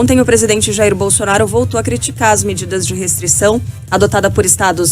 Ontem, o presidente Jair Bolsonaro voltou a criticar as medidas de restrição adotadas por estados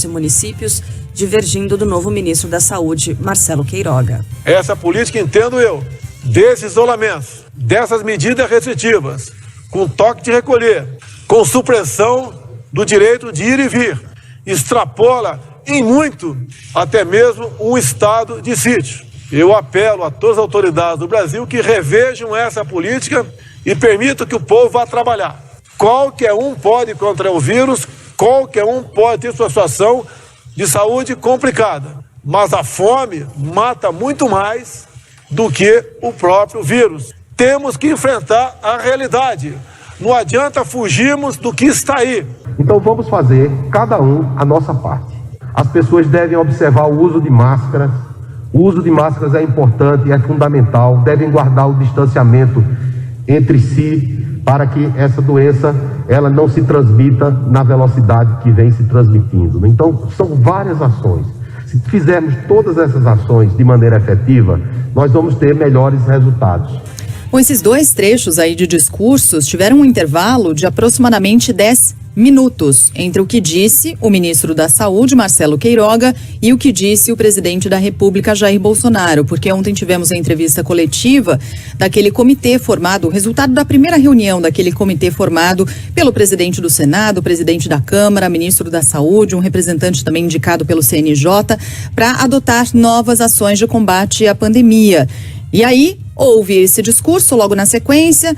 e municípios, divergindo do novo ministro da Saúde, Marcelo Queiroga. Essa política, entendo eu, desses isolamentos, dessas medidas restritivas, com toque de recolher, com supressão do direito de ir e vir, extrapola em muito até mesmo um estado de sítio. Eu apelo a todas as autoridades do Brasil que revejam essa política e permitam que o povo vá trabalhar. Qualquer um pode contrair o vírus, qualquer um pode ter sua situação de saúde complicada, mas a fome mata muito mais do que o próprio vírus. Temos que enfrentar a realidade. Não adianta fugirmos do que está aí. Então vamos fazer, cada um, a nossa parte. As pessoas devem observar o uso de máscaras. O uso de máscaras é importante, é fundamental. Devem guardar o distanciamento entre si para que essa doença ela não se transmita na velocidade que vem se transmitindo. Então, são várias ações. Se fizermos todas essas ações de maneira efetiva, nós vamos ter melhores resultados. Com esses dois trechos aí de discursos, tiveram um intervalo de aproximadamente 10 minutos entre o que disse o ministro da Saúde, Marcelo Queiroga, e o que disse o presidente da República, Jair Bolsonaro, porque ontem tivemos a entrevista coletiva daquele comitê formado, o resultado da primeira reunião daquele comitê formado pelo presidente do Senado, presidente da Câmara, ministro da Saúde, um representante também indicado pelo CNJ, para adotar novas ações de combate à pandemia. E aí, houve esse discurso logo na sequência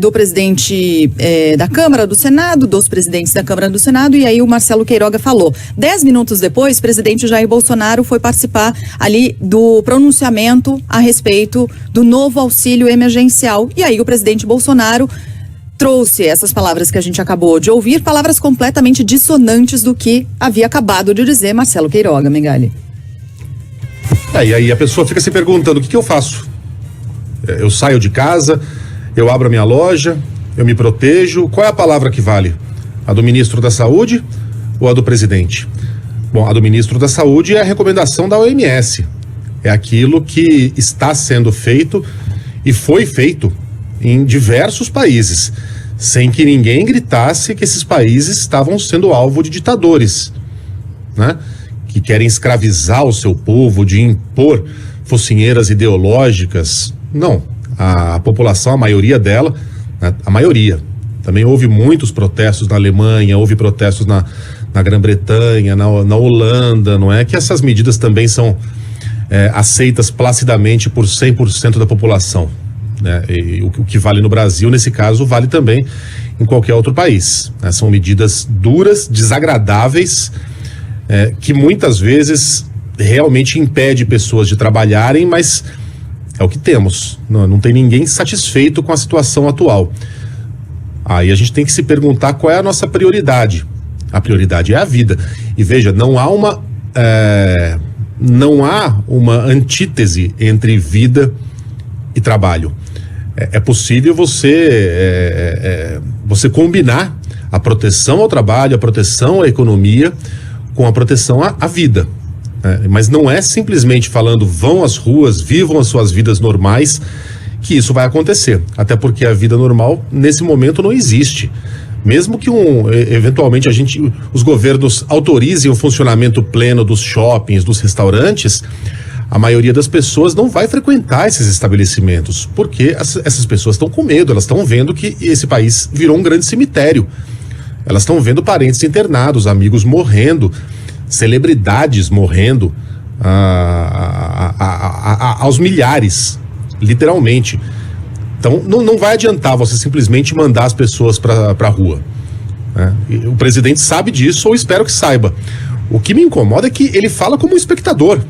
do presidente da Câmara, do Senado, dos presidentes da Câmara do Senado, e aí o Marcelo Queiroga falou. 10 minutos depois, o presidente Jair Bolsonaro foi participar ali do pronunciamento a respeito do novo auxílio emergencial. E aí o presidente Bolsonaro trouxe essas palavras que a gente acabou de ouvir, palavras completamente dissonantes do que havia acabado de dizer Marcelo Queiroga, Megali. E aí a pessoa fica se perguntando, o que eu faço? Eu saio de casa, eu abro a minha loja, eu me protejo, qual é a palavra que vale? A do ministro da Saúde ou a do presidente? Bom, a do ministro da Saúde é a recomendação da OMS, é aquilo que está sendo feito e foi feito em diversos países, sem que ninguém gritasse que esses países estavam sendo alvo de ditadores, né? Que querem escravizar o seu povo, de impor focinheiras ideológicas. Não, a população, a maioria dela, né, a maioria. Também houve muitos protestos na Alemanha, houve protestos na Grã-Bretanha, na Holanda, não é? Que essas medidas também são aceitas placidamente por 100% da população, né? E o que vale no Brasil, nesse caso, vale também em qualquer outro país, né? São medidas duras, desagradáveis, que muitas vezes realmente impede pessoas de trabalharem, mas é o que temos. Não tem ninguém satisfeito com a situação atual. Aí a gente tem que se perguntar qual é a nossa prioridade. A prioridade é a vida. E veja, não há uma antítese entre vida e trabalho. É possível você combinar a proteção ao trabalho, a proteção à economia, com a proteção à vida. Mas não é simplesmente falando vão às ruas, vivam as suas vidas normais, que isso vai acontecer. Até porque a vida normal, nesse momento, não existe. Mesmo que eventualmente os governos autorizem o funcionamento pleno dos shoppings, dos restaurantes, a maioria das pessoas não vai frequentar esses estabelecimentos, porque essas pessoas estão com medo, elas estão vendo que esse país virou um grande cemitério. Elas estão vendo parentes internados, amigos morrendo, celebridades morrendo aos milhares, literalmente. Então não vai adiantar você simplesmente mandar as pessoas para a rua, né? O presidente sabe disso, ou espero que saiba. O que me incomoda é que ele fala como um espectador.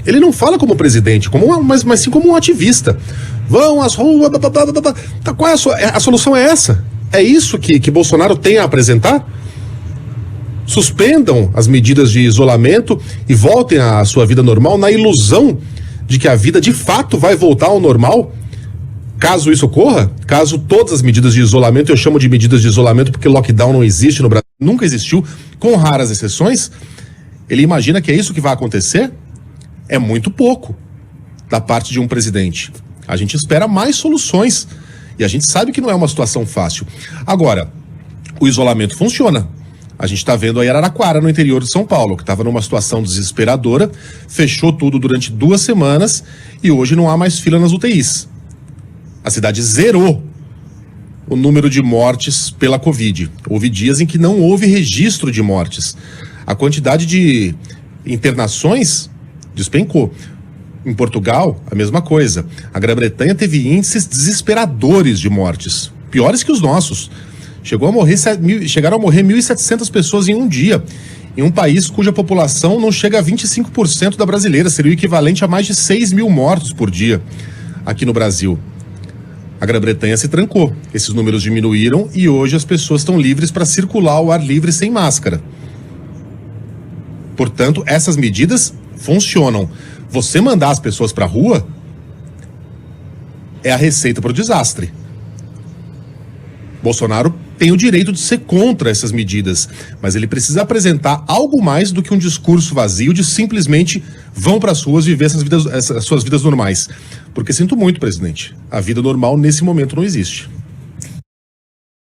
Ele não fala como presidente, mas sim como um ativista. Vão às ruas, qual é a solução? É essa? É isso que Bolsonaro tem a apresentar? Suspendam as medidas de isolamento e voltem à sua vida normal na ilusão de que a vida de fato vai voltar ao normal? Caso isso ocorra, caso todas as medidas de isolamento, eu chamo de medidas de isolamento porque lockdown não existe no Brasil, nunca existiu, com raras exceções, ele imagina que é isso que vai acontecer? É muito pouco da parte de um presidente. A gente espera mais soluções E a gente sabe que não é uma situação fácil. Agora, o isolamento funciona. A gente está vendo aí Araraquara, no interior de São Paulo, que estava numa situação desesperadora, fechou tudo durante 2 semanas e hoje não há mais fila nas UTIs. A cidade zerou o número de mortes pela Covid. Houve dias em que não houve registro de mortes. A quantidade de internações despencou. Em Portugal, a mesma coisa. A Grã-Bretanha teve índices desesperadores de mortes, piores que os nossos. Chegaram a morrer 1.700 pessoas em um dia, em um país cuja população não chega a 25% da brasileira, seria o equivalente a mais de 6 mil mortos por dia aqui no Brasil. A Grã-Bretanha se trancou, esses números diminuíram e hoje as pessoas estão livres para circular ao ar livre sem máscara. Portanto, essas medidas funcionam. Você mandar as pessoas para a rua é a receita para o desastre. Bolsonaro tem o direito de ser contra essas medidas, mas ele precisa apresentar algo mais do que um discurso vazio de simplesmente vão para as ruas viver as suas vidas normais. Porque sinto muito, presidente, a vida normal nesse momento não existe.